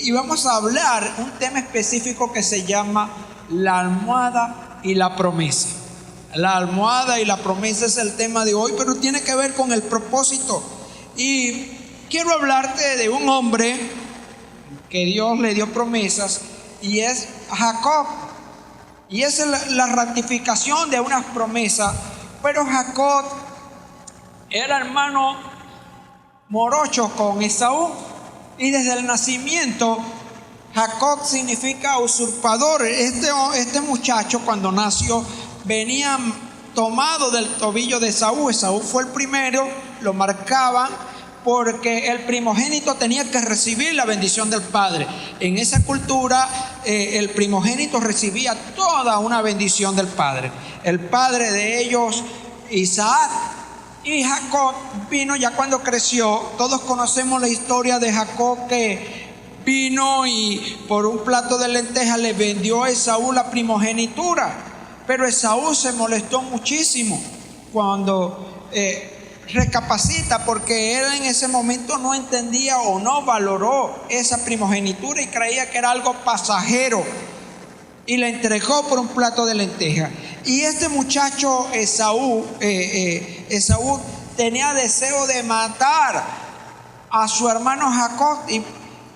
y vamos a hablar un tema específico que se llama la almohada y la promesa. La almohada y la promesa es el tema de hoy, pero tiene que ver con el propósito. Y quiero hablarte de un hombre que Dios le dio promesas, y es Jacob. Y es la ratificación de unas promesas. Pero Jacob era hermano morocho con Esaú, y desde el nacimiento Jacob significa usurpador. Este muchacho, cuando nació, venía tomado del tobillo de Esaú. Esaú fue el primero, lo marcaban porque el primogénito tenía que recibir la bendición del padre. En esa cultura el primogénito recibía toda una bendición del padre. El padre de ellos, Isaac. Y Jacob vino ya cuando creció. Todos conocemos la historia de Jacob, que vino y por un plato de lentejas le vendió a Esaú la primogenitura. Pero Esaú se molestó muchísimo cuando recapacita, porque él en ese momento no entendía o no valoró esa primogenitura y creía que era algo pasajero, y le entregó por un plato de lentejas. Y este muchacho Esaú tenía deseo de matar a su hermano Jacob,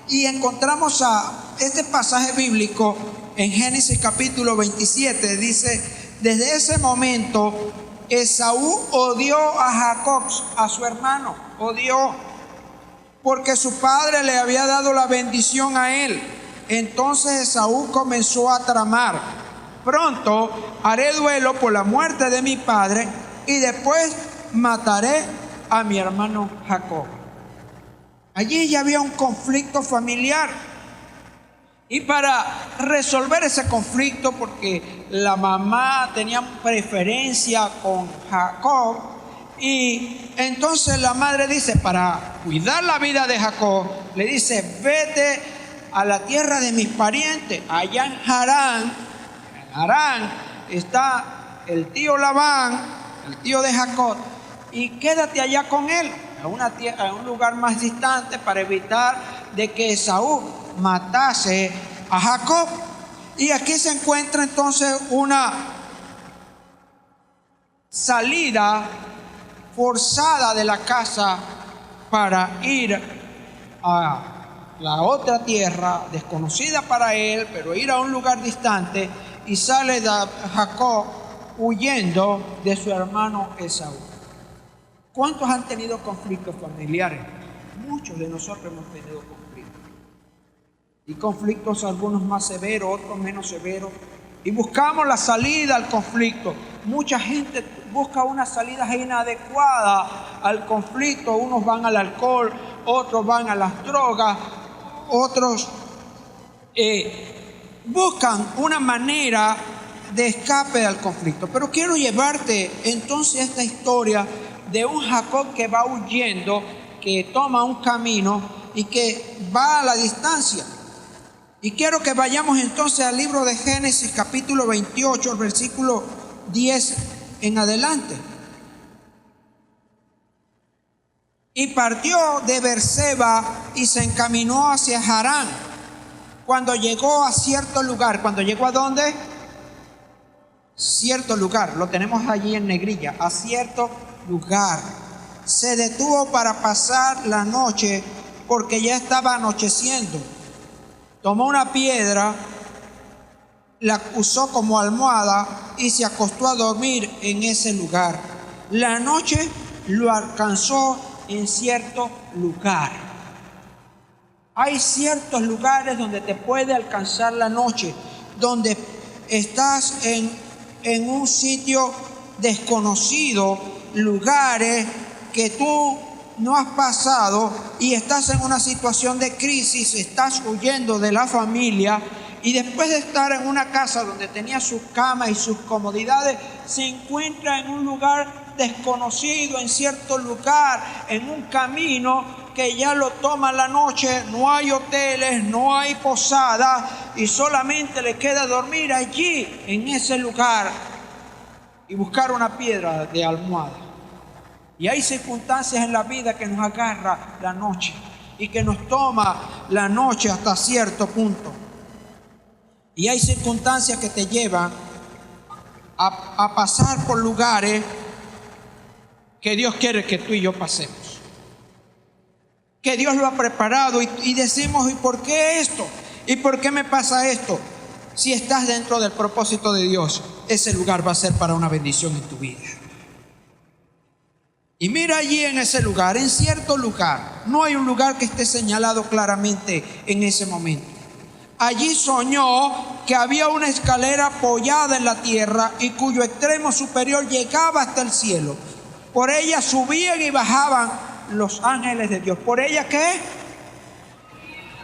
y encontramos a este pasaje bíblico en Génesis capítulo 27. Dice: desde ese momento Esaú odió a Jacob, a su hermano, odió, porque su padre le había dado la bendición a él. Entonces Esaú comenzó a tramar: pronto haré duelo por la muerte de mi padre, y después mataré a mi hermano Jacob. Allí ya había un conflicto familiar, y para resolver ese conflicto, porque la mamá tenía preferencia con Jacob, y entonces la madre dice, para cuidar la vida de Jacob, le dice: vete a la tierra de mis parientes, allá en Harán. En Harán está el tío Labán, el tío de Jacob, y quédate allá con él, a un lugar más distante, para evitar de que Esaú matase a Jacob. Y aquí se encuentra entonces una salida forzada de la casa para ir a la otra tierra desconocida para él, pero ir a un lugar distante. Y sale Jacob huyendo de su hermano Esaú. ¿Cuántos han tenido conflictos familiares? Muchos de nosotros hemos tenido conflictos. Y conflictos, algunos más severos, otros menos severos. Y buscamos la salida al conflicto. Mucha gente busca una salida inadecuada al conflicto. Unos van al alcohol, otros van a las drogas, otros buscan una manera de escape al conflicto. Pero quiero llevarte entonces a esta historia de un Jacob que va huyendo, que toma un camino y que va a la distancia. Y quiero que vayamos entonces al libro de Génesis capítulo 28, el versículo 10 en adelante. Y partió de Beerseba y se encaminó hacia Harán. Cuando llegó a cierto lugar, ¿cuando llegó a dónde? Cierto lugar, lo tenemos allí en negrilla, a cierto lugar. Se detuvo para pasar la noche, porque ya estaba anocheciendo. Tomó una piedra, la usó como almohada y se acostó a dormir en ese lugar. La noche lo alcanzó en cierto lugar. Hay ciertos lugares donde te puede alcanzar la noche, donde estás en un sitio desconocido, lugares que tú no has pasado, y estás en una situación de crisis, estás huyendo de la familia, y después de estar en una casa donde tenía sus camas y sus comodidades, se encuentra en un lugar desconocido, en cierto lugar, en un camino que ya lo toma la noche. No hay hoteles, no hay posadas, y solamente le queda dormir allí en ese lugar y buscar una piedra de almohada. Y hay circunstancias en la vida que nos agarra la noche y que nos toma la noche hasta cierto punto. Y hay circunstancias que te llevan a pasar por lugares que Dios quiere que tú y yo pasemos, que Dios lo ha preparado, y decimos, ¿y por qué esto? ¿Y por qué me pasa esto? Si estás dentro del propósito de Dios, ese lugar va a ser para una bendición en tu vida. Y mira allí en ese lugar, en cierto lugar, no hay un lugar que esté señalado claramente en ese momento. Allí soñó que había una escalera apoyada en la tierra y cuyo extremo superior llegaba hasta el cielo. Por ella subían y bajaban los ángeles de Dios. ¿Por ella qué?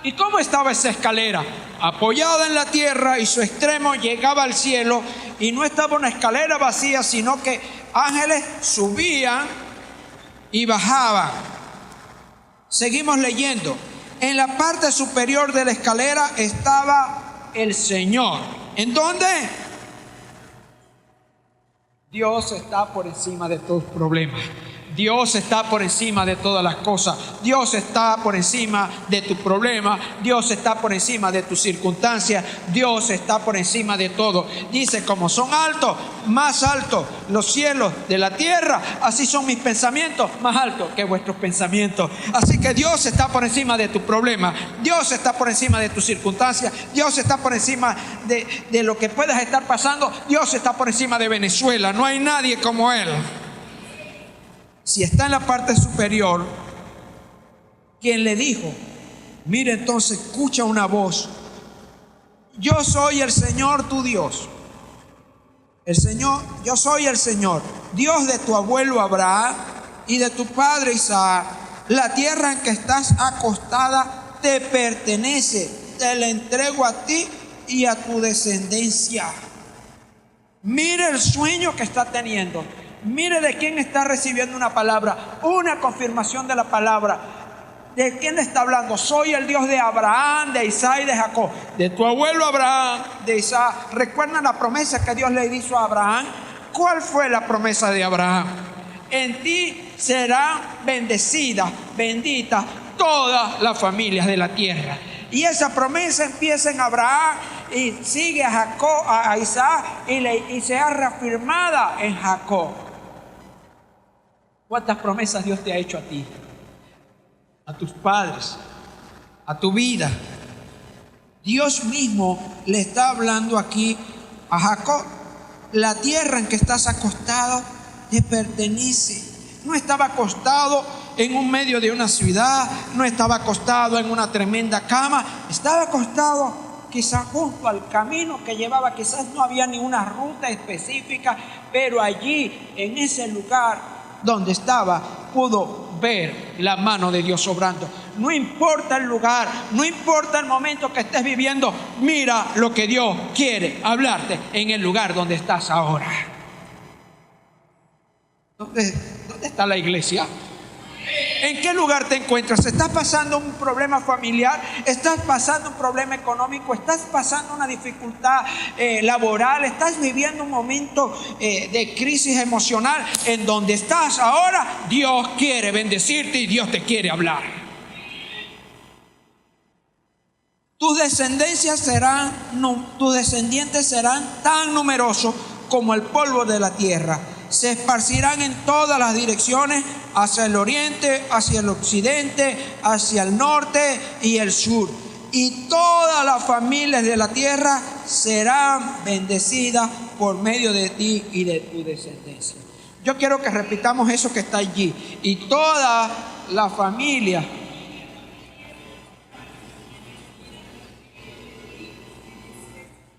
¿Y cómo estaba esa escalera? Apoyada en la tierra y su extremo llegaba al cielo, y no estaba una escalera vacía, sino que ángeles subían y bajaban. Seguimos leyendo. En la parte superior de la escalera estaba el Señor. ¿En dónde? Dios está por encima de tus problemas. Dios está por encima de todas las cosas. Dios está por encima de tu problema. Dios está por encima de tus circunstancias. Dios está por encima de todo. Dice, como son altos, más altos los cielos de la tierra, así son mis pensamientos, más altos que vuestros pensamientos. Así que Dios está por encima de tu problema. Dios está por encima de tus circunstancias. Dios está por encima de lo que puedas estar pasando. Dios está por encima de Venezuela. No hay nadie como Él. Si está en la parte superior, quien le dijo, mira, entonces escucha una voz: yo soy el Señor tu Dios. El Señor, yo soy el Señor, Dios de tu abuelo Abraham y de tu padre Isaac. La tierra en que estás acostada te pertenece, te la entrego a ti y a tu descendencia. Mire el sueño que está teniendo. Mire de quién está recibiendo una palabra, una confirmación de la palabra. ¿De quién le está hablando? Soy el Dios de Abraham, de Isaac y de Jacob. De tu abuelo Abraham, de Isaac. ¿Recuerdan la promesa que Dios le hizo a Abraham? ¿Cuál fue la promesa de Abraham? En ti serán bendecidas, benditas todas las familias de la tierra. Y esa promesa empieza en Abraham y sigue a Jacob, a Isaac, y se ha reafirmada en Jacob. ¿Cuántas promesas Dios te ha hecho a ti, a tus padres, a tu vida? Dios mismo le está hablando aquí a Jacob. La tierra en que estás acostado te pertenece. No estaba acostado en un medio de una ciudad, no estaba acostado en una tremenda cama, estaba acostado quizás junto al camino que llevaba. Quizás no había ni una ruta específica, pero allí, en ese lugar donde estaba, pudo ver la mano de Dios obrando. No importa el lugar, no importa el momento que estés viviendo, mira lo que Dios quiere hablarte en el lugar donde estás ahora. ¿Dónde está la iglesia? ¿En qué lugar te encuentras? ¿Estás pasando un problema familiar? ¿Estás pasando un problema económico? ¿Estás pasando una dificultad laboral? ¿Estás viviendo un momento de crisis emocional? En donde estás ahora, Dios quiere bendecirte y Dios te quiere hablar. Tus descendientes serán tan numerosos como el polvo de la tierra. Se esparcirán en todas las direcciones, hacia el oriente, hacia el occidente, hacia el norte y el sur. Y todas las familias de la tierra serán bendecidas por medio de ti y de tu descendencia. Yo quiero que repitamos eso que está allí. Y todas las familias.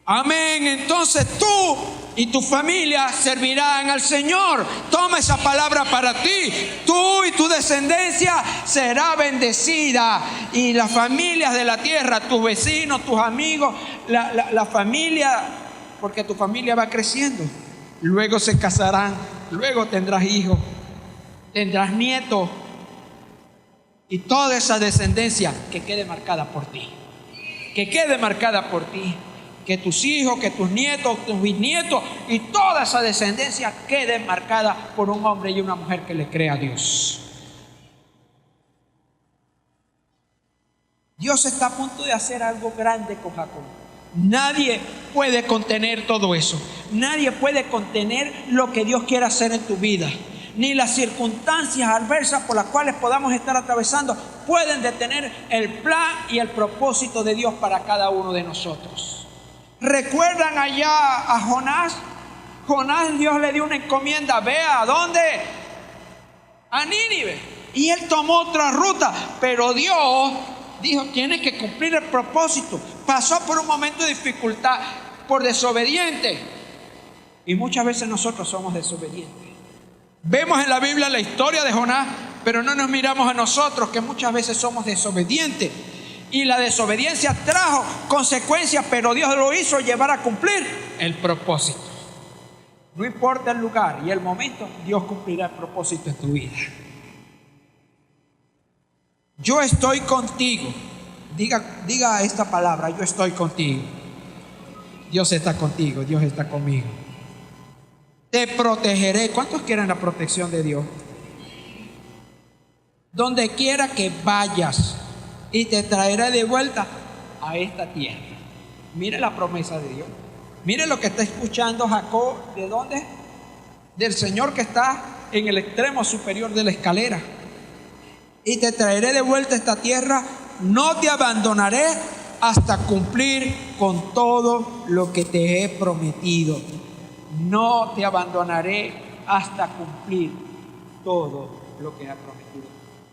Amén. Entonces tú y tu familia servirán al Señor. Toma esa palabra para ti. Tú y tu descendencia será bendecida. Y las familias de la tierra, tus vecinos, tus amigos, la familia, porque tu familia va creciendo. Luego se casarán, luego tendrás hijos, tendrás nietos. Y toda esa descendencia que quede marcada por ti. Que quede marcada por ti. Que tus hijos, que tus nietos, tus bisnietos y toda esa descendencia quede marcada por un hombre y una mujer que le crea a Dios. Dios está a punto de hacer algo grande con Jacob. Nadie puede contener todo eso. Nadie puede contener lo que Dios quiere hacer en tu vida. Ni las circunstancias adversas por las cuales podamos estar atravesando pueden detener el plan y el propósito de Dios para cada uno de nosotros. ¿Recuerdan allá a Jonás? Jonás, Dios le dio una encomienda. Ve a dónde, a Nínive. Y él tomó otra ruta, pero Dios dijo, tiene que cumplir el propósito. Pasó por un momento de dificultad, por desobediente. Y muchas veces nosotros somos desobedientes. Vemos en la Biblia la historia de Jonás, pero no nos miramos a nosotros, que muchas veces somos desobedientes. Y la desobediencia trajo consecuencias, pero Dios lo hizo llevar a cumplir el propósito. No importa el lugar y el momento, Dios cumplirá el propósito en tu vida. Yo estoy contigo. Diga esta palabra, yo estoy contigo. Dios está contigo, Dios está conmigo. Te protegeré. ¿Cuántos quieren la protección de Dios? Donde quiera que vayas, y te traeré de vuelta a esta tierra. Mire la promesa de Dios. Mire lo que está escuchando Jacob. ¿De dónde? Del Señor que está en el extremo superior de la escalera. Y te traeré de vuelta a esta tierra. No te abandonaré hasta cumplir con todo lo que te he prometido. No te abandonaré hasta cumplir todo lo que he prometido.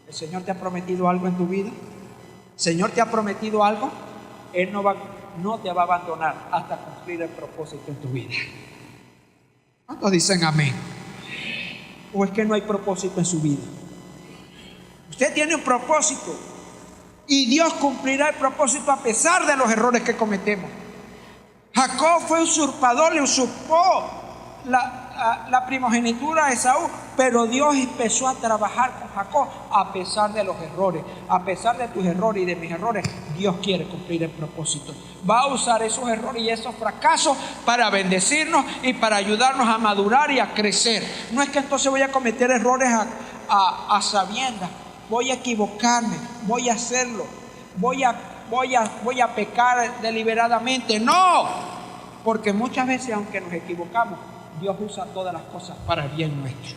¿El Señor te ha prometido algo en tu vida? ¿El Señor te ha prometido algo? Él no te va a abandonar hasta cumplir el propósito en tu vida. ¿Cuántos dicen amén? ¿O es que no hay propósito en su vida? Usted tiene un propósito y Dios cumplirá el propósito a pesar de los errores que cometemos. Jacob fue usurpador, le usurpó la primogenitura a Esaú, pero Dios empezó a trabajar con Jacob a pesar de los errores. A pesar de tus errores y de mis errores, Dios quiere cumplir el propósito. Va a usar esos errores y esos fracasos para bendecirnos y para ayudarnos a madurar y a crecer. No es que entonces voy a cometer errores a sabiendas. Voy a equivocarme, voy a hacerlo, voy a pecar deliberadamente. No, porque muchas veces, aunque nos equivocamos, Dios usa todas las cosas para el bien nuestro.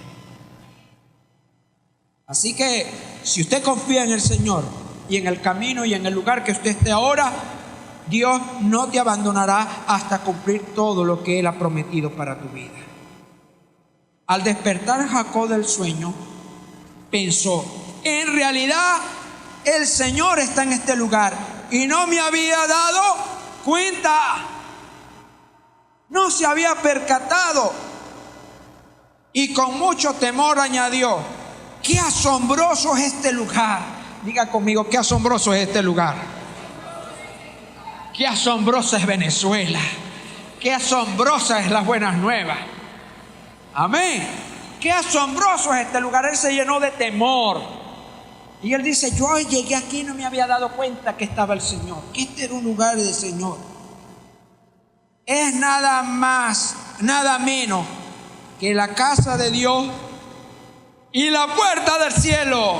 Así que si usted confía en el Señor y en el camino y en el lugar que usted esté ahora, Dios no te abandonará hasta cumplir todo lo que Él ha prometido para tu vida. Al despertar Jacob del sueño, pensó: en realidad el Señor está en este lugar y no me había dado cuenta. No se había percatado. Y con mucho temor añadió: qué asombroso es este lugar. Diga conmigo: qué asombroso es este lugar. Qué asombrosa es Venezuela. Qué asombrosa es las buenas nuevas. Amén. Qué asombroso es este lugar. Él se llenó de temor. Y él dice: yo llegué aquí y no me había dado cuenta que estaba el Señor, que este era un lugar del Señor. Es nada más, nada menos que la casa de Dios y la puerta del cielo.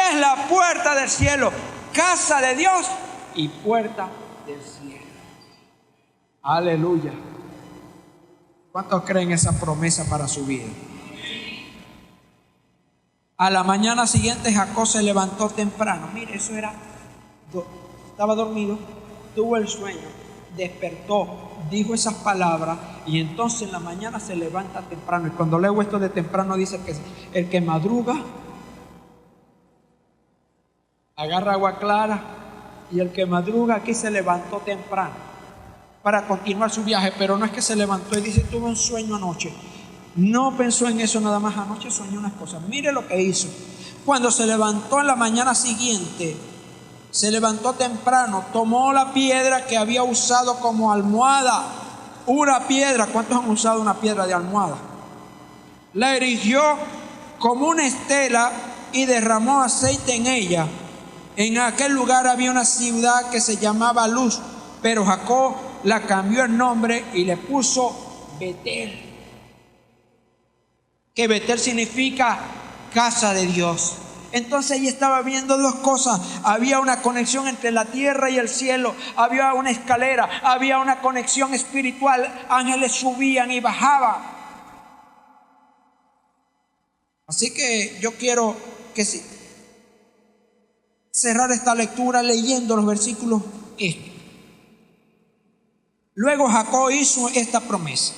Es la puerta del cielo, casa de Dios y puerta del cielo. Aleluya. ¿Cuántos creen esa promesa para su vida? A la mañana siguiente Jacob se levantó temprano. Mire, eso era, estaba dormido, tuvo el sueño, despertó, dijo esas palabras y entonces en la mañana se levanta temprano. Y cuando leo esto de temprano dice que el que madruga agarra agua clara, y el que madruga aquí se levantó temprano para continuar su viaje. Pero no es que se levantó y dice: tuve un sueño anoche. No pensó en eso nada más. Anoche soñé unas cosas. Mire lo que hizo. Cuando se levantó en la mañana siguiente, se levantó temprano, tomó la piedra que había usado como almohada. Una piedra. ¿Cuántos han usado una piedra de almohada? La erigió como una estela y derramó aceite en ella. En aquel lugar había una ciudad que se llamaba Luz, pero Jacob la cambió el nombre y le puso Betel. Que Betel significa casa de Dios. Entonces ella estaba viendo dos cosas. Había una conexión entre la tierra y el cielo. Había una escalera. Había una conexión espiritual. Ángeles subían y bajaban. Así que yo quiero que cerrar esta lectura leyendo los versículos estos. Luego Jacob hizo esta promesa: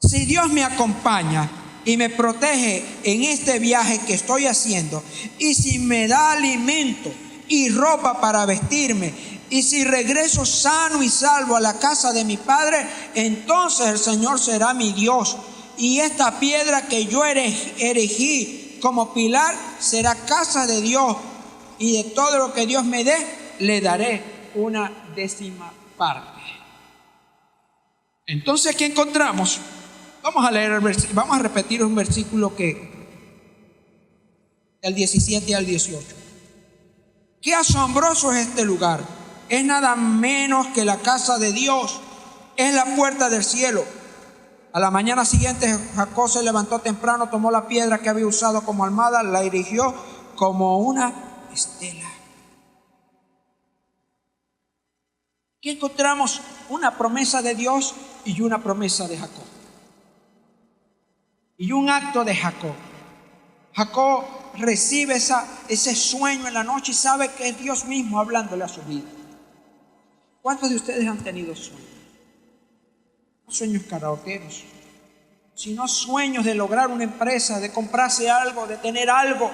si Dios me acompaña y me protege en este viaje que estoy haciendo, y si me da alimento y ropa para vestirme, y si regreso sano y salvo a la casa de mi padre, entonces el Señor será mi Dios, y esta piedra que yo erigí como pilar será casa de Dios, y de todo lo que Dios me dé, le daré una 10ª parte. Entonces aquí encontramos, vamos a repetir un versículo del 17 al 18. Qué asombroso es este lugar. Es nada menos que la casa de Dios. Es la puerta del cielo. A la mañana siguiente Jacob se levantó temprano, tomó la piedra que había usado como almohada, la erigió como una estela. Aquí encontramos una promesa de Dios y una promesa de Jacob. Y un acto de Jacob. Jacob recibe ese sueño en la noche y sabe que es Dios mismo hablándole a su vida. ¿Cuántos de ustedes han tenido sueños? No sueños karaokeros, sino sueños de lograr una empresa, de comprarse algo, de tener algo.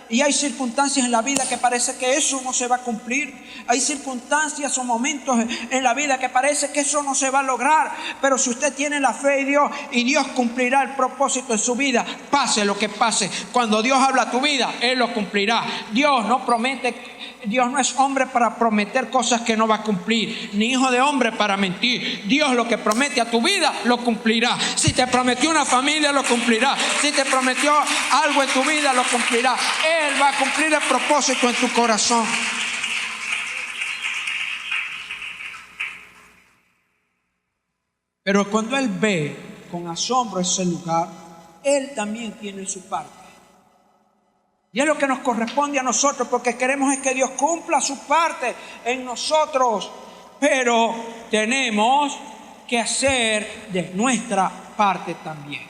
Y hay circunstancias en la vida que parece que eso no se va a cumplir. Hay circunstancias o momentos en la vida que parece que eso no se va a lograr. Pero si usted tiene la fe en Dios, y Dios cumplirá el propósito en su vida, pase lo que pase. Cuando Dios habla a tu vida, Él lo cumplirá. Dios no promete. Dios no es hombre para prometer cosas que no va a cumplir, ni hijo de hombre para mentir. Dios lo que promete a tu vida lo cumplirá. Si te prometió una familia, lo cumplirá. Si te prometió algo en tu vida, lo cumplirá. Él va a cumplir el propósito en tu corazón. Pero cuando Él ve con asombro ese lugar, Él también tiene su parte. Y es lo que nos corresponde a nosotros, porque queremos es que Dios cumpla su parte en nosotros. Pero tenemos que hacer de nuestra parte también.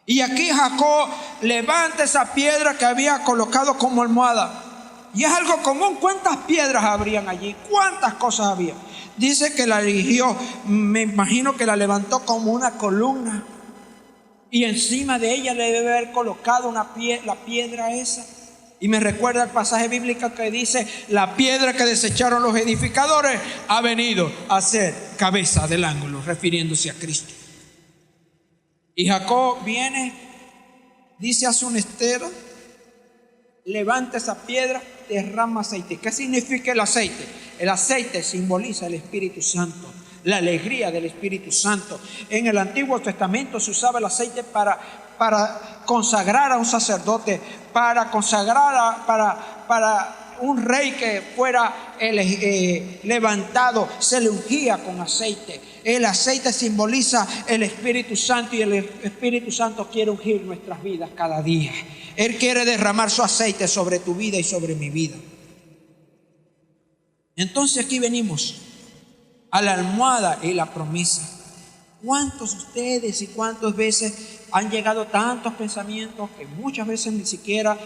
Y aquí Jacob levanta esa piedra que había colocado como almohada. Y es algo común. ¿Cuántas piedras habrían allí? ¿Cuántas cosas había? Dice que la erigió, me imagino que la levantó como una columna. Y encima de ella le debe haber colocado la piedra esa. Y me recuerda el pasaje bíblico que dice: la piedra que desecharon los edificadores ha venido a ser cabeza del ángulo, refiriéndose a Cristo. Y Jacob viene, dice, hace un estero, levanta esa piedra, derrama aceite. ¿Qué significa el aceite? El aceite simboliza el Espíritu Santo, la alegría del Espíritu Santo. En el Antiguo Testamento se usaba el aceite para consagrar a un sacerdote, para consagrar para un rey que fuera levantado, se le ungía con aceite. El aceite simboliza el Espíritu Santo, y el Espíritu Santo quiere ungir nuestras vidas cada día. Él quiere derramar su aceite sobre tu vida y sobre mi vida. Entonces aquí venimos a la almohada y la promesa. ¿Cuántos de ustedes y cuántas veces han llegado tantos pensamientos que muchas veces ni siquiera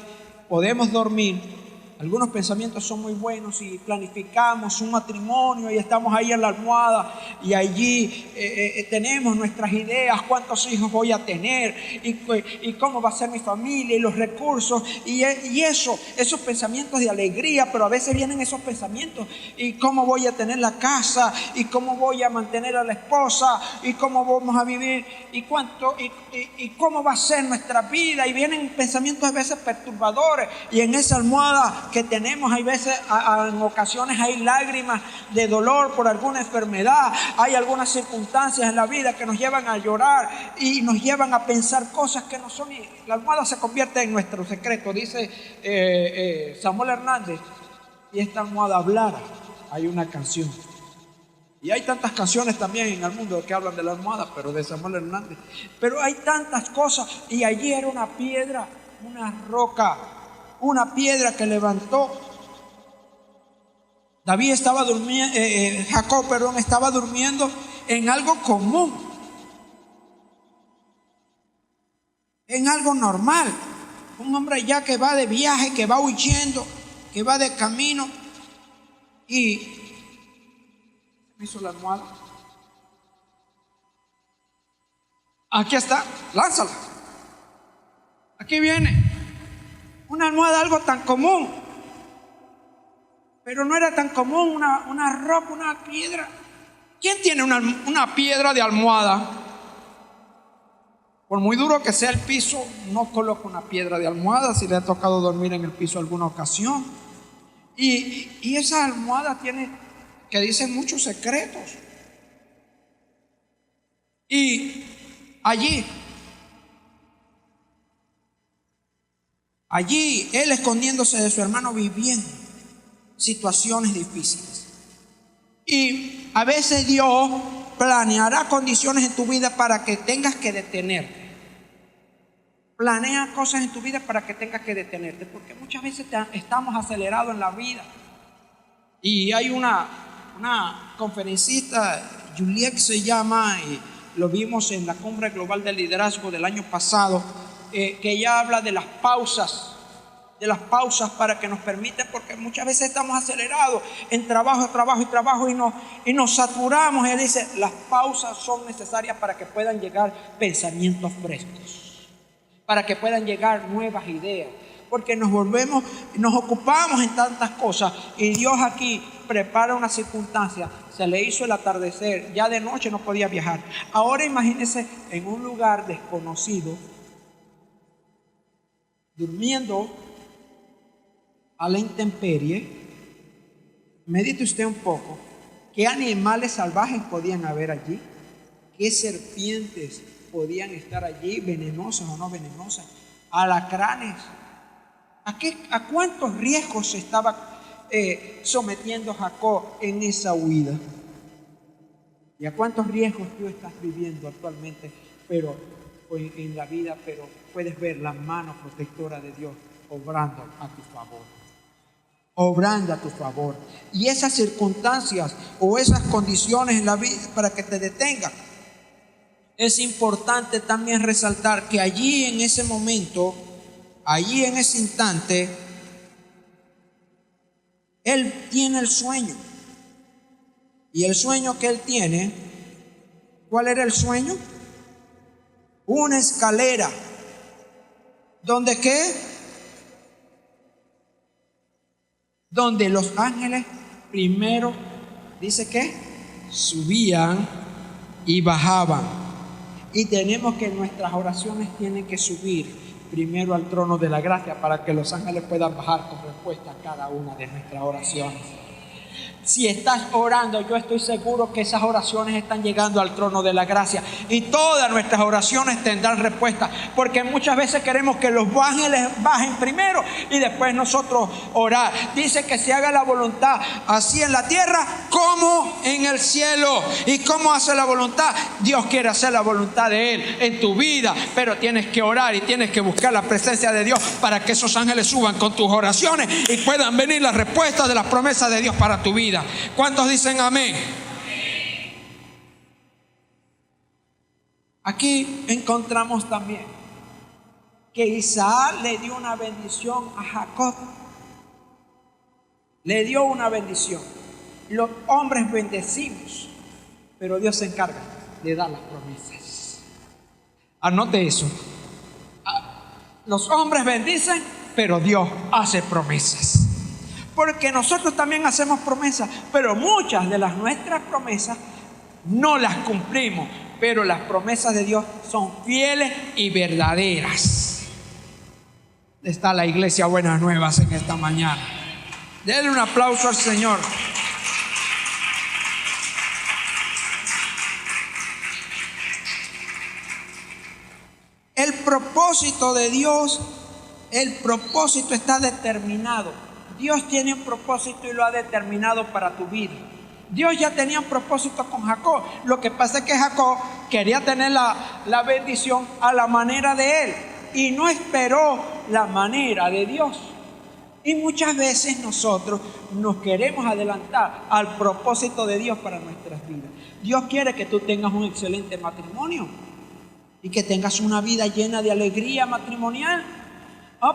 podemos dormir? Algunos pensamientos son muy buenos y planificamos un matrimonio y estamos ahí en la almohada y allí tenemos nuestras ideas: cuántos hijos voy a tener y cómo va a ser mi familia y los recursos y esos pensamientos de alegría. Pero a veces vienen esos pensamientos: y cómo voy a tener la casa, y cómo voy a mantener a la esposa, y cómo vamos a vivir, y cómo va a ser nuestra vida. Y vienen pensamientos a veces perturbadores, y en esa almohada que tenemos, hay veces, en ocasiones hay lágrimas de dolor por alguna enfermedad. Hay algunas circunstancias en la vida que nos llevan a llorar y nos llevan a pensar cosas que no son. Y la almohada se convierte en nuestro secreto. Dice Samuel Hernández: si esta almohada hablara. Hay una canción. Y hay tantas canciones también en el mundo que hablan de la almohada, pero de Samuel Hernández. Pero hay tantas cosas. Y allí era una piedra, una roca una piedra que levantó. David estaba durmiendo, Jacob, perdón, estaba durmiendo en algo común, en algo normal. Un hombre ya que va de viaje, que va huyendo, que va de camino, y me hizo la almohada. Aquí está, lánzala. Aquí viene una almohada, algo tan común, pero no era tan común, una roca, una piedra. ¿Quién tiene una piedra de almohada? Por muy duro que sea el piso, no coloca una piedra de almohada si le ha tocado dormir en el piso alguna ocasión. Y esa almohada tiene, que dice, muchos secretos. Y allí él, escondiéndose de su hermano, viviendo situaciones difíciles. Y a veces Dios planeará condiciones en tu vida para que tengas que detenerte. Planea cosas en tu vida para que tengas que detenerte, porque muchas veces estamos acelerados en la vida. Y hay una conferencista, Juliet se llama, y lo vimos en la Cumbre Global de Liderazgo del año pasado, que ella habla de las pausas para que nos permiten, porque muchas veces estamos acelerados en trabajo y nos saturamos. Ella dice, las pausas son necesarias para que puedan llegar pensamientos frescos, para que puedan llegar nuevas ideas, porque nos ocupamos en tantas cosas, y Dios aquí prepara una circunstancia. Se le hizo el atardecer, ya de noche no podía viajar. Ahora imagínese en un lugar desconocido, durmiendo a la intemperie. Medite usted un poco, ¿qué animales salvajes podían haber allí? ¿Qué serpientes podían estar allí, venenosas o no venenosas? Alacranes. ¿A cuántos riesgos se estaba sometiendo Jacob en esa huida? ¿Y a cuántos riesgos tú estás viviendo actualmente, pero en la vida, pero puedes ver la mano protectora de Dios obrando a tu favor? Obrando a tu favor. Y esas circunstancias o esas condiciones en la vida, para que te detengan, es importante también resaltar que allí en ese momento, allí en ese instante, él tiene el sueño. Y el sueño que él tiene, ¿cuál era el sueño? Una escalera. ¿Donde qué? Donde los ángeles primero, dice que subían y bajaban. Y tenemos que nuestras oraciones tienen que subir primero al trono de la gracia, para que los ángeles puedan bajar con respuesta a cada una de nuestras oraciones. Si estás orando, yo estoy seguro que esas oraciones están llegando al trono de la gracia, y todas nuestras oraciones tendrán respuesta, porque muchas veces queremos que los ángeles bajen primero y después nosotros orar. Dice que se haga la voluntad así en la tierra como en el cielo. ¿Y cómo hace la voluntad? Dios quiere hacer la voluntad de Él en tu vida, pero tienes que orar y tienes que buscar la presencia de Dios para que esos ángeles suban con tus oraciones y puedan venir las respuestas de las promesas de Dios para tu vida. ¿Cuántos dicen amén? Aquí encontramos también que Isaac le dio una bendición a Jacob. Le dio una bendición. Los hombres bendecimos, pero Dios se encarga de dar las promesas. Anote eso. Los hombres bendicen, pero Dios hace promesas. Porque nosotros también hacemos promesas, pero muchas de nuestras promesas no las cumplimos. Pero las promesas de Dios son fieles y verdaderas. Está la iglesia Buenas Nuevas en esta mañana. Denle un aplauso al Señor. El propósito de Dios, el propósito está determinado. Dios tiene un propósito y lo ha determinado para tu vida. Dios ya tenía un propósito con Jacob. Lo que pasa es que Jacob quería tener la bendición a la manera de él y no esperó la manera de Dios. Y muchas veces nosotros nos queremos adelantar al propósito de Dios para nuestras vidas. Dios quiere que tú tengas un excelente matrimonio y que tengas una vida llena de alegría matrimonial.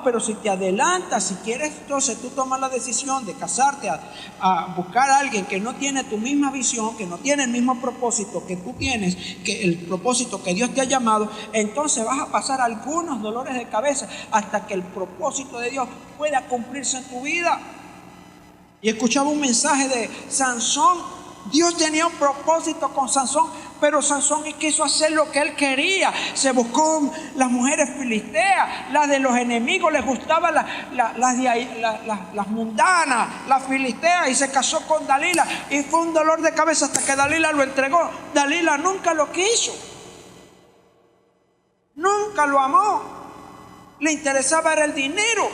Pero si te adelantas, si quieres, entonces tú tomas la decisión de casarte, a buscar a alguien que no tiene tu misma visión, que no tiene el mismo propósito que tú tienes, que el propósito que Dios te ha llamado, entonces vas a pasar algunos dolores de cabeza hasta que el propósito de Dios pueda cumplirse en tu vida. Y escuchaba un mensaje de Sansón. Dios tenía un propósito con Sansón, pero Sansón quiso hacer lo que él quería. Se buscó las mujeres filisteas, las de los enemigos, les gustaban las mundanas, las filisteas, y se casó con Dalila. Y fue un dolor de cabeza hasta que Dalila lo entregó. Dalila nunca lo quiso, nunca lo amó. Le interesaba era el dinero,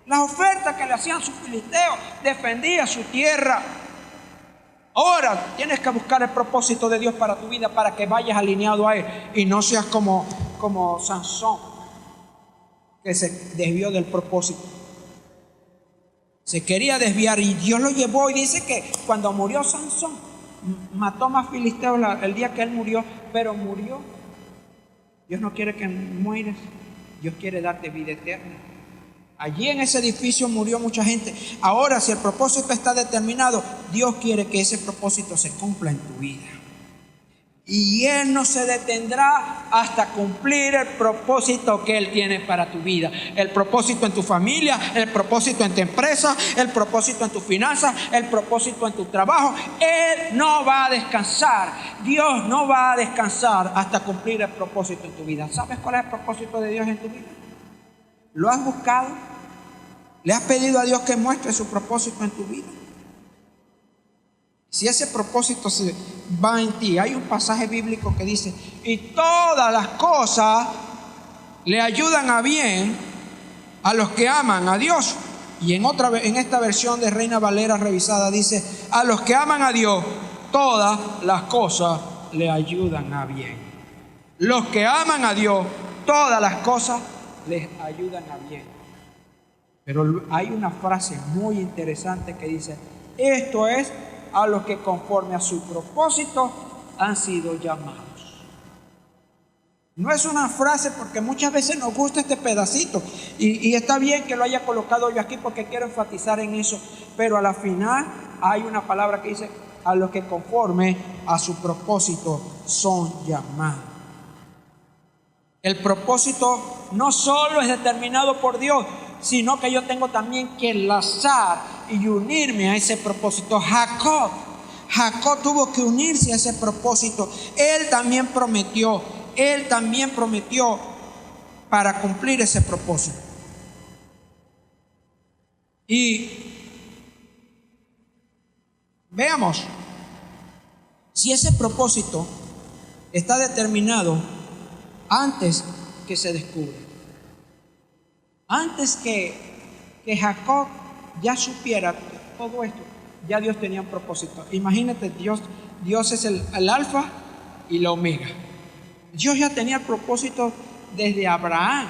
las ofertas que le hacían sus filisteos. Defendía su tierra. Ahora tienes que buscar el propósito de Dios para tu vida, para que vayas alineado a Él y no seas como Sansón, que se desvió del propósito. Se quería desviar y Dios lo llevó, y dice que cuando murió Sansón, mató más filisteos el día que él murió, pero murió. Dios no quiere que mueras, Dios quiere darte vida eterna. Allí en ese edificio murió mucha gente. Ahora, si el propósito está determinado, Dios quiere que ese propósito se cumpla en tu vida. Y Él no se detendrá hasta cumplir el propósito que Él tiene para tu vida. El propósito en tu familia, el propósito en tu empresa, el propósito en tus finanzas, el propósito en tu trabajo. Él no va a descansar. Dios no va a descansar hasta cumplir el propósito en tu vida. ¿Sabes cuál es el propósito de Dios en tu vida? ¿Lo has buscado? ¿Le has pedido a Dios que muestre su propósito en tu vida? Si ese propósito se va en ti, hay un pasaje bíblico que dice: y todas las cosas le ayudan a bien a los que aman a Dios. Y en esta versión de Reina Valera revisada dice: a los que aman a Dios, todas las cosas le ayudan a bien. Los que aman a Dios, todas las cosas les ayudan a bien. Pero hay una frase muy interesante que dice: esto es a los que conforme a su propósito han sido llamados. No es una frase, porque muchas veces nos gusta este pedacito y está bien que lo haya colocado yo aquí porque quiero enfatizar en eso, pero a la final hay una palabra que dice: a los que conforme a su propósito son llamados. El propósito no solo es determinado por Dios, sino que yo tengo también que enlazar y unirme a ese propósito. Jacob tuvo que unirse a ese propósito. Él también prometió para cumplir ese propósito. Y veamos, si ese propósito está determinado antes que se descubra, antes que Jacob ya supiera todo esto, ya Dios tenía un propósito. Imagínate, Dios es el alfa y la omega. Dios ya tenía el propósito desde Abraham,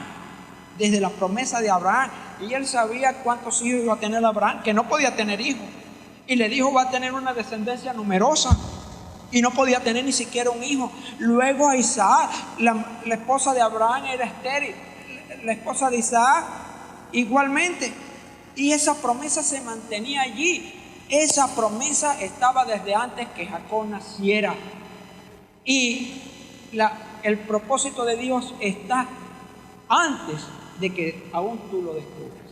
desde la promesa de Abraham, y él sabía cuántos hijos iba a tener Abraham, que no podía tener hijos, y le dijo: va a tener una descendencia numerosa, y no podía tener ni siquiera un hijo. Luego a Isaac, la esposa de Abraham era estéril, la esposa de Isaac igualmente, y esa promesa se mantenía allí. Esa promesa estaba desde antes que Jacob naciera, y el propósito de Dios está antes de que aún tú lo descubras.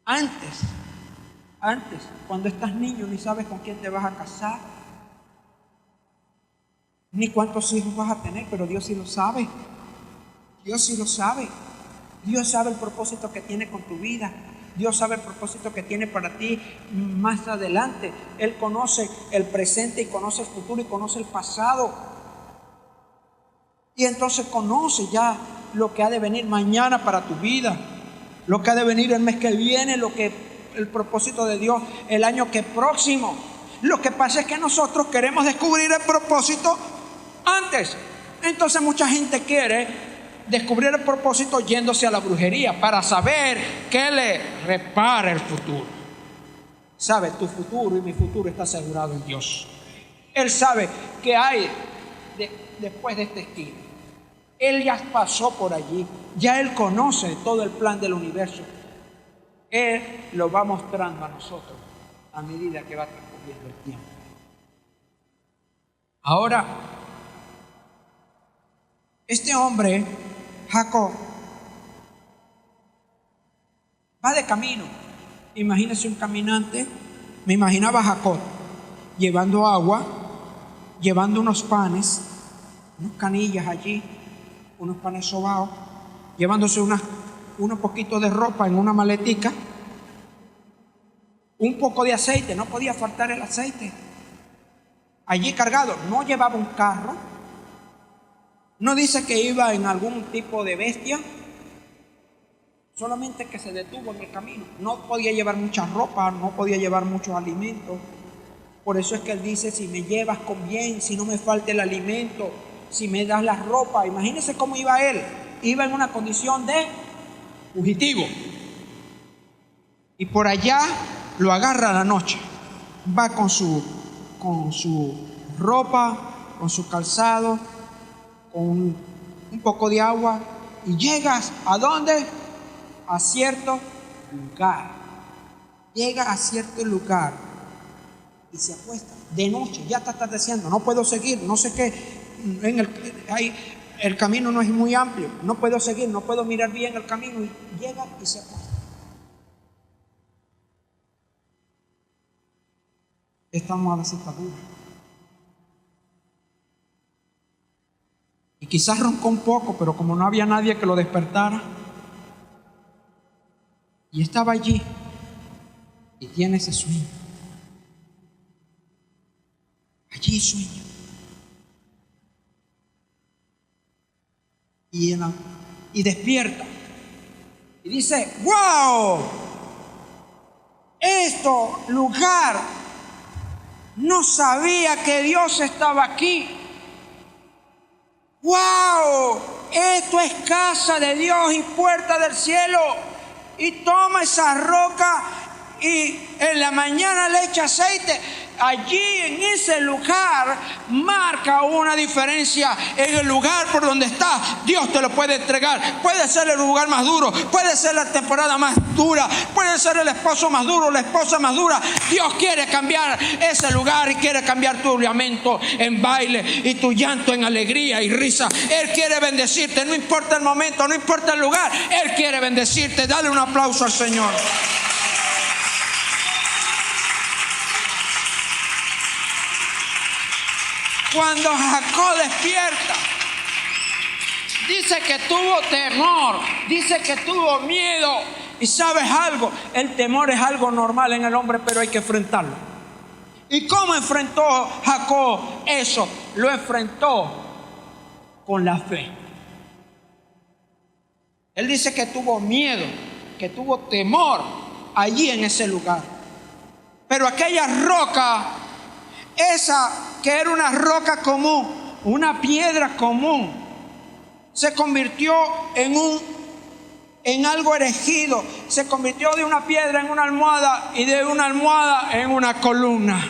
Antes, cuando estás niño, ni sabes con quién te vas a casar, ni cuántos hijos vas a tener, pero Dios sí lo sabe. Dios sí lo sabe. Dios sabe el propósito que tiene con tu vida. Dios sabe el propósito que tiene para ti más adelante. Él conoce el presente y conoce el futuro y conoce el pasado. Y entonces conoce ya lo que ha de venir mañana para tu vida, lo que ha de venir el mes que viene, el propósito de Dios el año que próximo. Lo que pasa es que nosotros queremos descubrir el propósito antes. Entonces mucha gente quiere descubrir el propósito yéndose a la brujería para saber qué le repara el futuro. Sabe, tu futuro y mi futuro está asegurado en Dios. Él sabe qué hay después de este esquina. Él ya pasó por allí, ya Él conoce todo el plan del universo. Él lo va mostrando a nosotros a medida que va transcurriendo el tiempo. Ahora, este hombre, Jacob, va de camino. Imagínese un caminante. Me imaginaba a Jacob llevando agua, llevando unos panes, unas canillas allí, unos panes sobados, llevándose unos poquitos de ropa en una maletica, un poco de aceite, no podía faltar el aceite. Allí cargado, no llevaba un carro, no dice que iba en algún tipo de bestia, solamente que se detuvo en el camino. No podía llevar mucha ropa, no podía llevar muchos alimentos. Por eso es que él dice, si me llevas con bien, si no me falta el alimento, si me das la ropa. Imagínense cómo iba él. Iba en una condición de fugitivo. Y por allá lo agarra la noche. Va con su ropa, con su calzado, con un poco de agua. Y llegas, ¿a dónde? A cierto lugar. Llega a cierto lugar y se acuesta de noche. Ya está atardeciendo, no puedo seguir, no sé qué. El camino no es muy amplio, no puedo seguir, no puedo mirar bien el camino. Y llega y se acuesta. Esta almohada sí está dura. Y quizás roncó un poco, pero como no había nadie que lo despertara, y estaba allí, y tiene ese sueño. Allí sueña. Y despierta. Y dice, ¡wow! Esto lugar, no sabía que Dios estaba aquí. ¡Wow! Esto es casa de Dios y puerta del cielo. Y toma esa roca y en la mañana le echa aceite. Allí en ese lugar marca una diferencia. En el lugar por donde está, Dios te lo puede entregar. Puede ser el lugar más duro, puede ser la temporada más dura, puede ser el esposo más duro, la esposa más dura. Dios quiere cambiar ese lugar y quiere cambiar tu lamento en baile y tu llanto en alegría y risa. Él quiere bendecirte, no importa el momento, no importa el lugar. Él quiere bendecirte. Dale un aplauso al Señor. Cuando Jacob despierta, dice que tuvo temor, dice que tuvo miedo. Y sabes algo, el temor es algo normal en el hombre, pero hay que enfrentarlo. ¿Y cómo enfrentó Jacob eso? Lo enfrentó con la fe. Él dice que tuvo miedo, que tuvo temor allí en ese lugar. Pero aquella roca, esa que era una roca común, una piedra común, se convirtió en algo erigido. Se convirtió de una piedra en una almohada y de una almohada en una columna.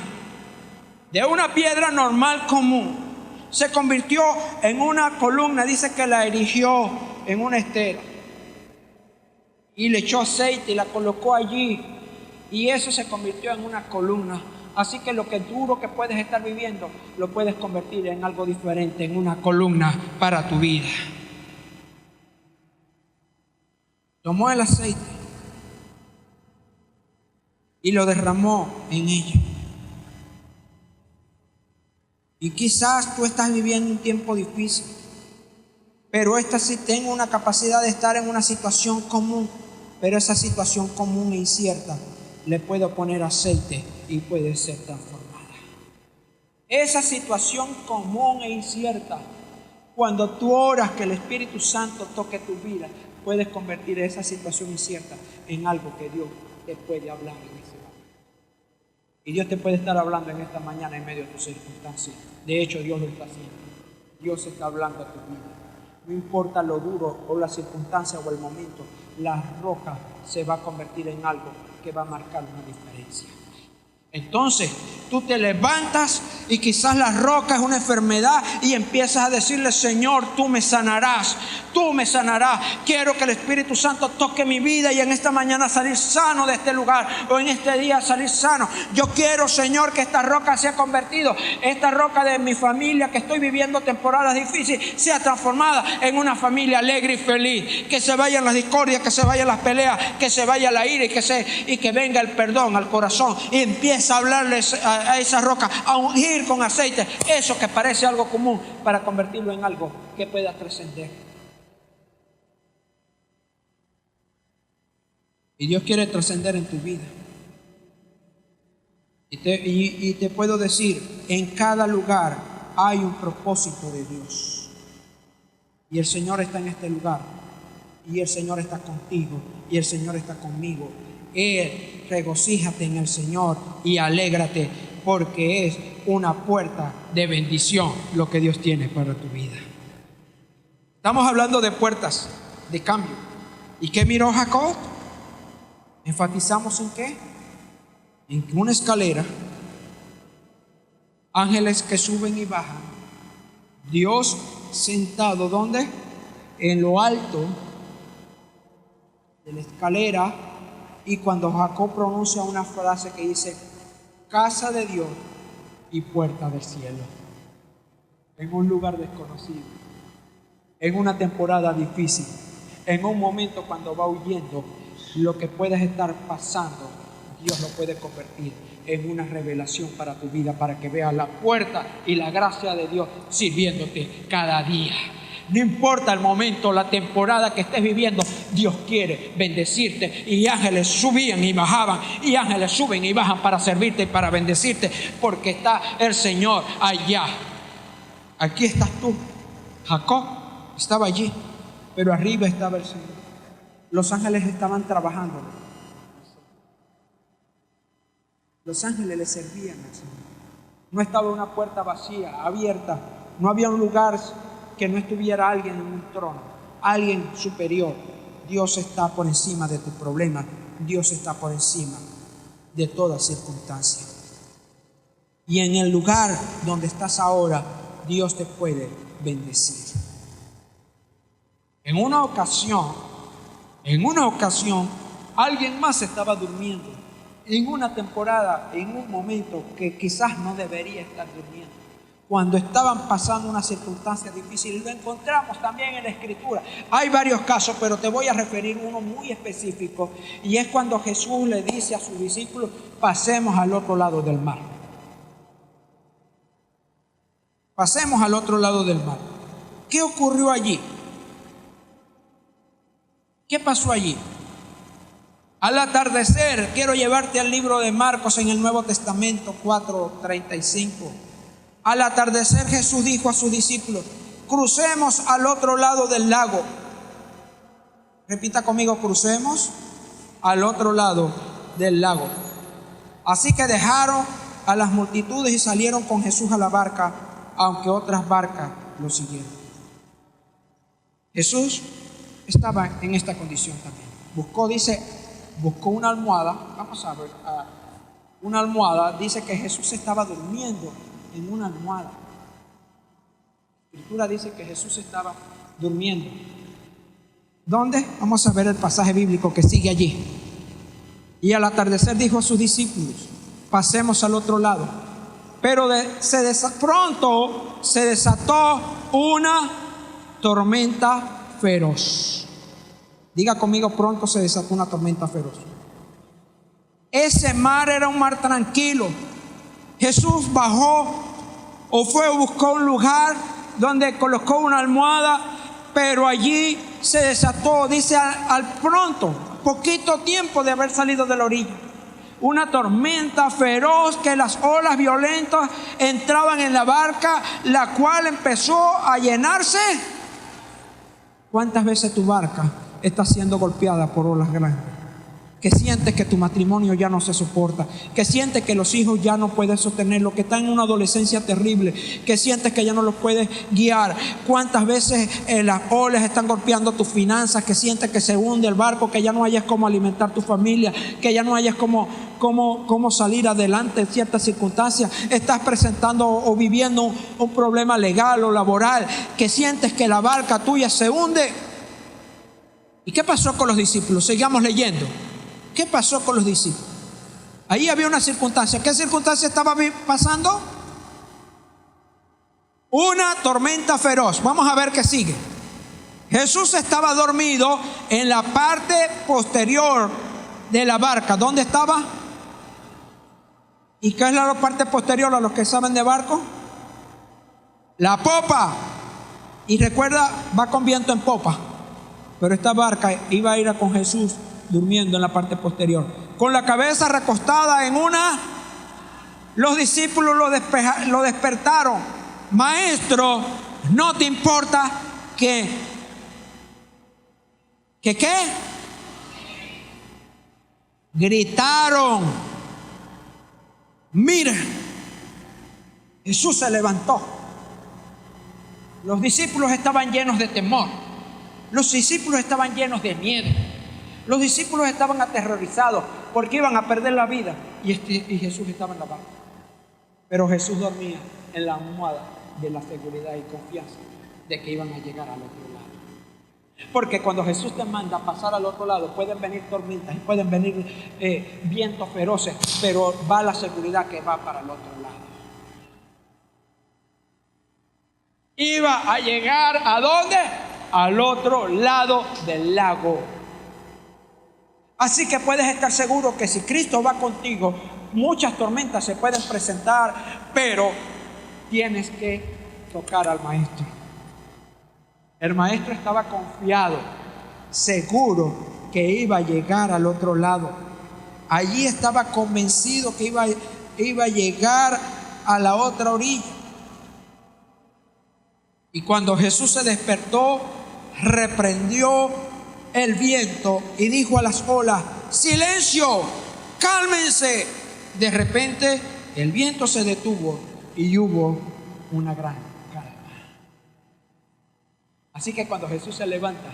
De una piedra normal común se convirtió en una columna. Dice que la erigió en una estera y le echó aceite y la colocó allí, y eso se convirtió en una columna. Así que lo que duro que puedes estar viviendo, lo puedes convertir en algo diferente, en una columna para tu vida. Tomó el aceite y lo derramó en ella. Y quizás tú estás viviendo un tiempo difícil, pero esta sí tengo una capacidad de estar en una situación común, pero esa situación común e incierta le puedo poner aceite y puede ser transformada. Esa situación común e incierta, cuando tú oras que el Espíritu Santo toque tu vida, puedes convertir esa situación incierta en algo que Dios te puede hablar en ese momento. Y Dios te puede estar hablando en esta mañana en medio de tus circunstancias. De hecho, Dios lo está haciendo. Dios está hablando a tu vida. No importa lo duro o la circunstancia o el momento, la roca se va a convertir en algo que va a marcar una diferencia. Entonces tú te levantas y quizás la roca es una enfermedad y empiezas a decirle: Señor, tú me sanarás, tú me sanarás. Quiero que el Espíritu Santo toque mi vida y en esta mañana salir sano de este lugar, o en este día salir sano. Yo quiero, Señor, que esta roca sea convertido, esta roca de mi familia, que estoy viviendo temporadas difíciles, sea transformada en una familia alegre y feliz. Que se vayan las discordias, que se vayan las peleas, que se vaya la ira y que venga el perdón al corazón, y empieza a hablarles a esa roca, a ungir con aceite eso que parece algo común, para convertirlo en algo que pueda trascender. Y Dios quiere trascender en tu vida. Y te puedo decir, en cada lugar hay un propósito de Dios. Y el Señor está en este lugar. Y el Señor está contigo. Y el Señor está conmigo. Regocíjate en el Señor y alégrate, porque es una puerta de bendición lo que Dios tiene para tu vida. Estamos hablando de puertas de cambio. ¿Y qué miró Jacob? ¿Enfatizamos en qué? En una escalera, ángeles que suben y bajan, Dios sentado, ¿dónde? En lo alto de la escalera. Y cuando Jacob pronuncia una frase que dice: casa de Dios y puerta del cielo, en un lugar desconocido, en una temporada difícil, en un momento cuando va huyendo, lo que puedes estar pasando, Dios lo puede convertir en una revelación para tu vida, para que veas la puerta y la gracia de Dios sirviéndote cada día. No importa el momento, la temporada que estés viviendo, Dios quiere bendecirte. Y ángeles subían y bajaban, y ángeles suben y bajan para servirte y para bendecirte, porque está el Señor allá. Aquí estás tú. Jacob estaba allí, pero arriba estaba el Señor. Los ángeles estaban trabajando. Los ángeles le servían al Señor. No estaba una puerta vacía, abierta. No había un lugar que no estuviera alguien en un trono, alguien superior. Dios está por encima de tu problema. Dios está por encima de toda circunstancia. Y en el lugar donde estás ahora, Dios te puede bendecir. En una ocasión, alguien más estaba durmiendo. En una temporada, en un momento que quizás no debería estar durmiendo. Cuando estaban pasando una circunstancia difícil, lo encontramos también en la Escritura. Hay varios casos, pero te voy a referir uno muy específico, y es cuando Jesús le dice a sus discípulos: pasemos al otro lado del mar. Pasemos al otro lado del mar. ¿Qué ocurrió allí? ¿Qué pasó allí? Al atardecer, quiero llevarte al libro de Marcos en el Nuevo Testamento 4:35. Al atardecer Jesús dijo a sus discípulos: crucemos al otro lado del lago. Repita conmigo: crucemos al otro lado del lago. Así que dejaron a las multitudes y salieron con Jesús a la barca, aunque otras barcas lo siguieron. Jesús estaba en esta condición también. Buscó una almohada. Vamos a ver, una almohada. Dice que Jesús estaba durmiendo en una almohada. La Escritura dice que Jesús estaba durmiendo. ¿Dónde? Vamos a ver el pasaje bíblico que sigue allí. Y al atardecer dijo a sus discípulos: pasemos al otro lado. Pero pronto se desató una tormenta feroz. Diga conmigo: pronto se desató una tormenta feroz. Ese mar era un mar tranquilo. Jesús bajó buscó un lugar donde colocó una almohada, pero allí se desató, dice, al pronto, poquito tiempo de haber salido de la orilla, una tormenta feroz, que las olas violentas entraban en la barca, la cual empezó a llenarse. ¿Cuántas veces tu barca está siendo golpeada por olas grandes? que sientes que tu matrimonio ya no se soporta, que sientes que los hijos ya no puedes sostenerlo, que están en una adolescencia terrible, que sientes que ya no los puedes guiar. Cuántas veces las olas están golpeando tus finanzas, que sientes que se hunde el barco, que ya no hayas cómo alimentar tu familia, que ya no hayas cómo salir adelante en ciertas circunstancias. Estás presentando o viviendo un problema legal o laboral, que sientes que la barca tuya se hunde. ¿Y qué pasó con los discípulos? Sigamos leyendo. ¿Qué pasó con los discípulos? Ahí había una circunstancia. ¿Qué circunstancia estaba pasando? Una tormenta feroz. Vamos a ver qué sigue. Jesús estaba dormido en la parte posterior de la barca. ¿Dónde estaba? ¿Y qué es la parte posterior a los que saben de barco? La popa. Y recuerda, va con viento en popa. Pero esta barca iba a ir con Jesús durmiendo en la parte posterior, con la cabeza recostada en una. Los discípulos lo despertaron. Maestro, ¿no te importa que qué? Gritaron. Mira, Jesús se levantó. Los discípulos estaban llenos de temor. Los discípulos estaban llenos de miedo. Los discípulos estaban aterrorizados porque iban a perder la vida. Y Jesús estaba en la barca. Pero Jesús dormía en la almohada de la seguridad y confianza de que iban a llegar al otro lado. Porque cuando Jesús te manda a pasar al otro lado, pueden venir tormentas y pueden venir vientos feroces, pero va la seguridad que va para el otro lado. Iba a llegar ¿a dónde? Al otro lado del lago. Así que puedes estar seguro que si Cristo va contigo, muchas tormentas se pueden presentar, pero tienes que tocar al Maestro. El Maestro estaba confiado, seguro que iba a llegar al otro lado. Allí estaba convencido que iba a llegar a la otra orilla. Y cuando Jesús se despertó, reprendió el viento y dijo a las olas: silencio, cálmense. De repente el viento se detuvo y hubo una gran calma. Así que cuando Jesús se levanta,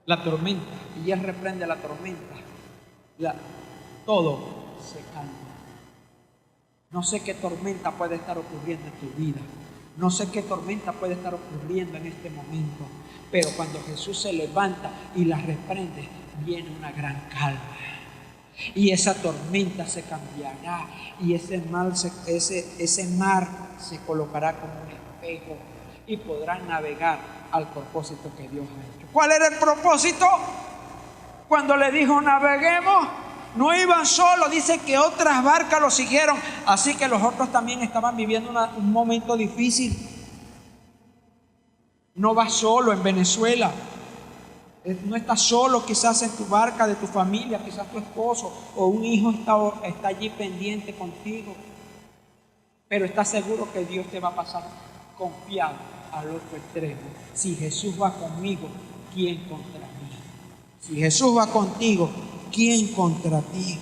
la tormenta, y Él reprende la tormenta, todo se calma. No sé qué tormenta puede estar ocurriendo en tu vida. No sé qué tormenta puede estar ocurriendo en este momento, pero cuando Jesús se levanta y la reprende, viene una gran calma. Y esa tormenta se cambiará y ese mar se colocará como un espejo y podrán navegar al propósito que Dios ha hecho. ¿Cuál era el propósito? Cuando le dijo naveguemos, no iban solos, dice que otras barcas los siguieron. Así que los otros también estaban viviendo un momento difícil. No vas solo en Venezuela. No estás solo quizás en tu barca de tu familia, quizás tu esposo o un hijo está allí pendiente contigo. Pero estás seguro que Dios te va a pasar confiado al otro extremo. Si Jesús va conmigo, ¿quién contra mí? Si Jesús va contigo, ¿quién contra ti?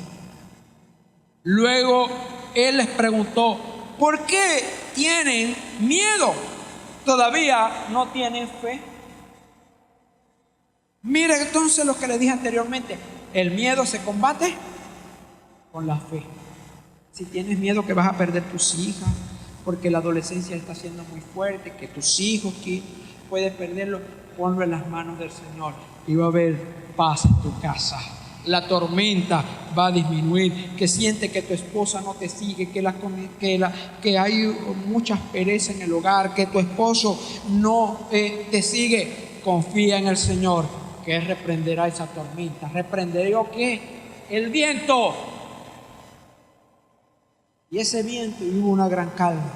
Luego Él les preguntó: ¿por qué tienen miedo? ¿Todavía no tienen fe? Mire entonces lo que le dije anteriormente: el miedo se combate con la fe. Si tienes miedo que vas a perder tus hijas, porque la adolescencia está siendo muy fuerte, que tus hijos que puedes perderlos, ponlo en las manos del Señor y va a haber paz en tu casa. La tormenta va a disminuir, que siente que tu esposa no te sigue, que hay mucha pereza en el hogar, que tu esposo no te sigue. Confía en el Señor, que Él reprenderá esa tormenta. ¿Reprenderá qué? El viento. Y ese viento, y hubo una gran calma.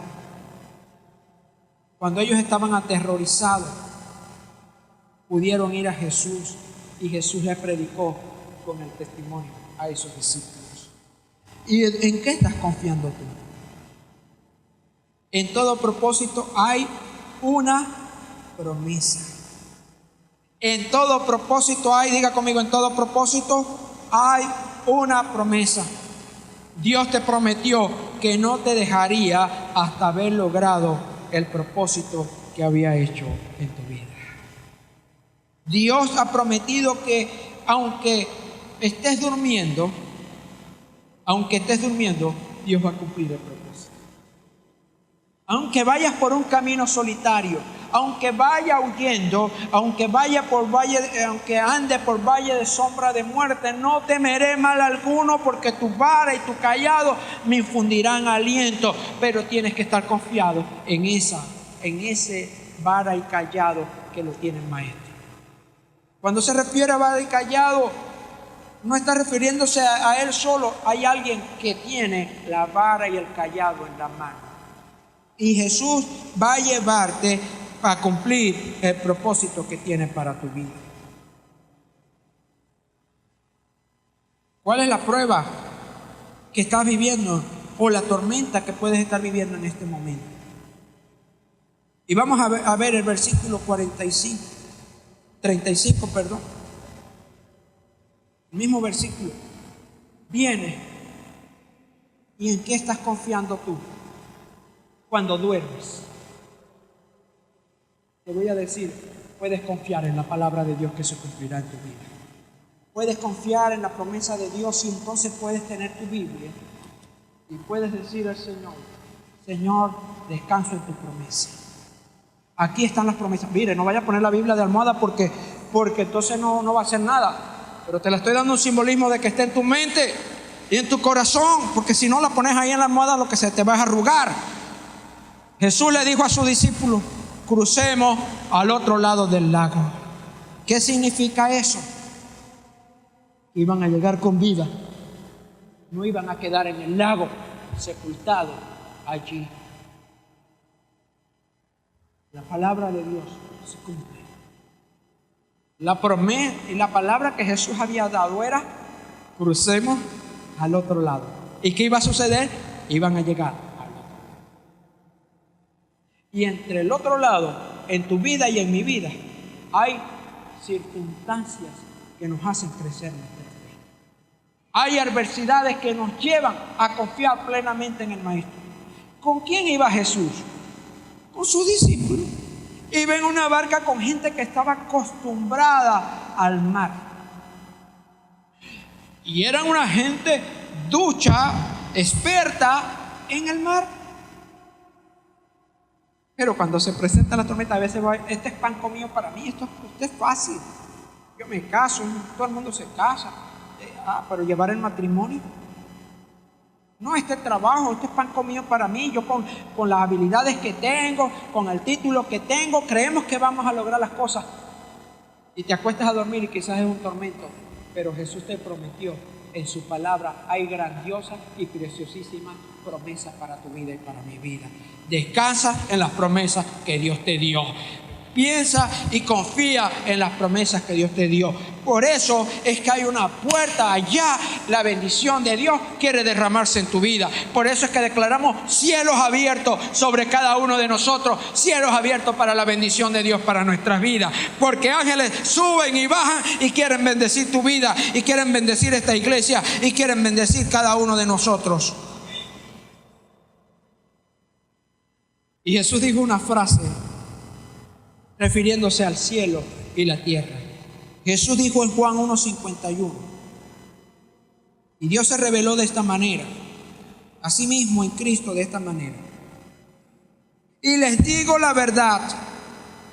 Cuando ellos estaban aterrorizados, pudieron ir a Jesús y Jesús les predicó con el testimonio a esos discípulos. ¿Y en qué estás confiando tú? En todo propósito hay una promesa. En todo propósito hay, diga conmigo, en todo propósito hay una promesa. Dios te prometió que no te dejaría hasta haber logrado el propósito que había hecho en tu vida. Dios ha prometido que aunque estés durmiendo, Dios va a cumplir el propósito. Aunque vayas por un camino solitario, aunque vaya huyendo, aunque ande por valle de sombra de muerte, no temeré mal alguno, porque tu vara y tu cayado me infundirán aliento. Pero tienes que estar confiado en ese vara y callado que lo tiene el maestro. Cuando se refiere a vara y callado, no está refiriéndose a él solo. Hay alguien que tiene la vara y el callado en la mano. Y Jesús va a llevarte a cumplir el propósito que tiene para tu vida. ¿Cuál es la prueba que estás viviendo o la tormenta que puedes estar viviendo en este momento? Y vamos a ver el versículo 35, perdón. El mismo versículo. Viene. ¿Y en qué estás confiando tú cuando duermes? Te voy a decir, puedes confiar en la palabra de Dios que se cumplirá en tu vida. Puedes confiar en la promesa de Dios y entonces puedes tener tu Biblia y puedes decir al Señor: Señor, descanso en tu promesa. Aquí están las promesas. Mire, no vaya a poner la Biblia de almohada porque entonces no va a hacer nada. Pero te la estoy dando un simbolismo de que esté en tu mente y en tu corazón, porque si no la pones ahí en la almohada, lo que se te va a arrugar. Jesús le dijo a sus discípulos: crucemos al otro lado del lago. ¿Qué significa eso? Iban a llegar con vida. No iban a quedar en el lago sepultados allí. La palabra de Dios se cumple. La promesa y la palabra que Jesús había dado era: crucemos al otro lado. ¿Y qué iba a suceder? Iban a llegar al otro lado. Y entre el otro lado, en tu vida y en mi vida, hay circunstancias que nos hacen crecer nuestra fe. Hay adversidades que nos llevan a confiar plenamente en el Maestro. ¿Con quién iba Jesús? Con sus discípulos. Iba en una barca con gente que estaba acostumbrada al mar. Y eran una gente ducha, experta en el mar. Pero cuando se presenta la tormenta, a veces va: este es pan comido para mí, esto es fácil. Yo me caso, todo el mundo se casa. Pero llevar el matrimonio. No, este trabajo, este es pan comido para mí. Yo con las habilidades que tengo, con el título que tengo, creemos que vamos a lograr las cosas. Y te acuestas a dormir y quizás es un tormento. Pero Jesús te prometió, en su palabra hay grandiosas y preciosísimas promesas para tu vida y para mi vida. Descansa en las promesas que Dios te dio. Piensa y confía en las promesas que Dios te dio. Por eso es que hay una puerta allá. La bendición de Dios quiere derramarse en tu vida. Por eso es que declaramos cielos abiertos sobre cada uno de nosotros. Cielos abiertos para la bendición de Dios para nuestras vidas. Porque ángeles suben y bajan y quieren bendecir tu vida. Y quieren bendecir esta iglesia. Y quieren bendecir cada uno de nosotros. Y Jesús dijo una frase refiriéndose al cielo y la tierra. Jesús dijo en Juan 1:51: y Dios se reveló de esta manera, asimismo en Cristo de esta manera. Y les digo la verdad,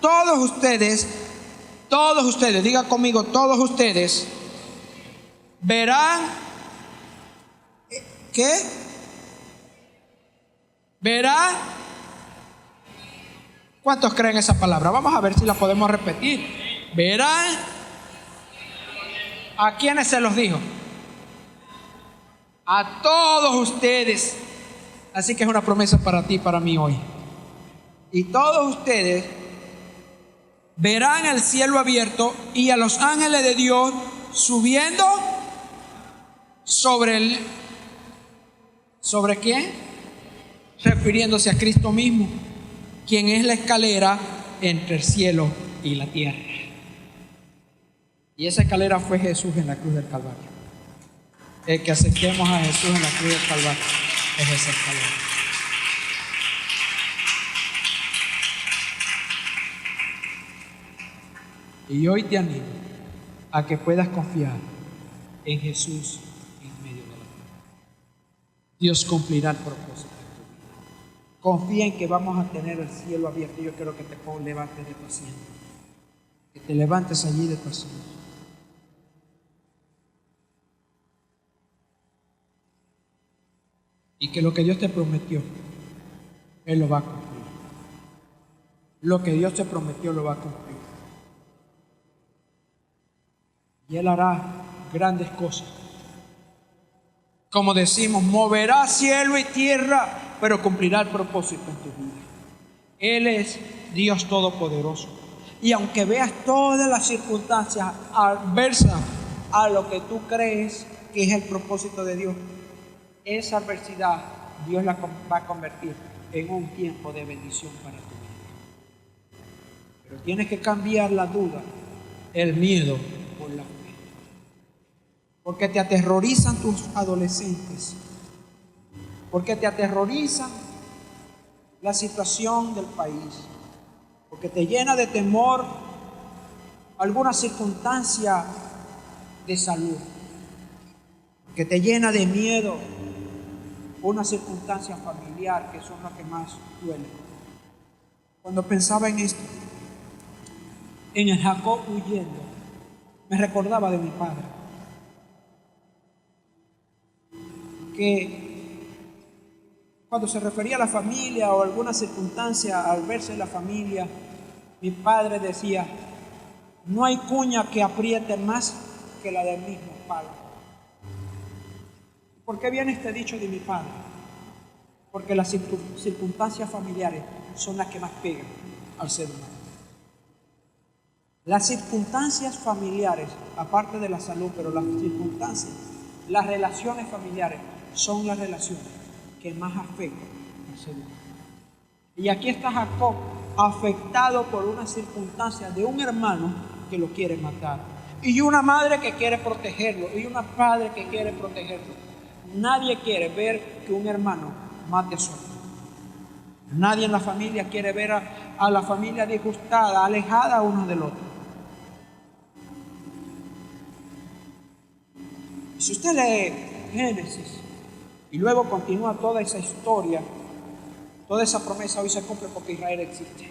todos ustedes, diga conmigo, todos ustedes verán, ¿qué? Verán. ¿Cuántos creen esa palabra? Vamos a ver si la podemos repetir. Verán. ¿A quiénes se los dijo? A todos ustedes. Así que es una promesa para ti y para mí hoy. Y todos ustedes verán el cielo abierto y a los ángeles de Dios subiendo sobre ¿sobre quién? Refiriéndose a Cristo mismo, quien es la escalera entre el cielo y la tierra. Y esa escalera fue Jesús en la cruz del Calvario. El que aceptemos a Jesús en la cruz del Calvario es ese el Calvario. Y hoy te animo a que puedas confiar en Jesús en medio de la vida. Dios cumplirá el propósito en tu vida. Confía en que vamos a tener el cielo abierto. Yo quiero que te levantes de tu asiento, que te levantes allí de tu asiento. Y que lo que Dios te prometió, Él lo va a cumplir. Lo que Dios te prometió lo va a cumplir. Y Él hará grandes cosas. Como decimos, moverá cielo y tierra, pero cumplirá el propósito en tu vida. Él es Dios Todopoderoso. Y aunque veas todas las circunstancias adversas a lo que tú crees que es el propósito de Dios, esa adversidad Dios la va a convertir en un tiempo de bendición para tu vida. Pero tienes que cambiar la duda, el miedo por la fe. Porque te aterrorizan tus adolescentes. Porque te aterrorizan la situación del país. Porque te llena de temor alguna circunstancia de salud. Que te llena de miedo una circunstancia familiar, que son las que más duelen. Cuando pensaba en esto, en el Jacob huyendo, me recordaba de mi padre, que cuando se refería a la familia o alguna circunstancia al verse en la familia, mi padre decía: no hay cuña que apriete más que la del mismo palo. ¿Por qué viene este dicho de mi padre? Porque las circunstancias familiares son las que más pegan al ser humano. Las circunstancias familiares, aparte de la salud, pero las circunstancias, las relaciones familiares son las relaciones que más afectan al ser humano. Y aquí está Jacob, afectado por una circunstancia de un hermano que lo quiere matar, y una madre que quiere protegerlo, y un padre que quiere protegerlo. Nadie quiere ver que un hermano mate a su hermano. Nadie en la familia quiere ver a la familia disgustada, alejada uno del otro. Si usted lee Génesis y luego continúa toda esa historia, toda esa promesa hoy se cumple porque Israel existe.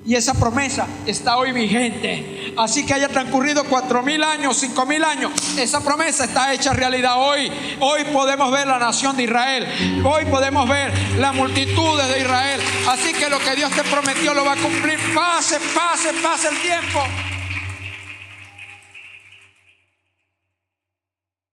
Y esa promesa está hoy vigente. Así que haya transcurrido 4.000 años, 5.000 años, esa promesa está hecha realidad hoy. Hoy podemos ver la nación de Israel. Hoy podemos ver las multitudes de Israel. Así que lo que Dios te prometió lo va a cumplir. Pase el tiempo.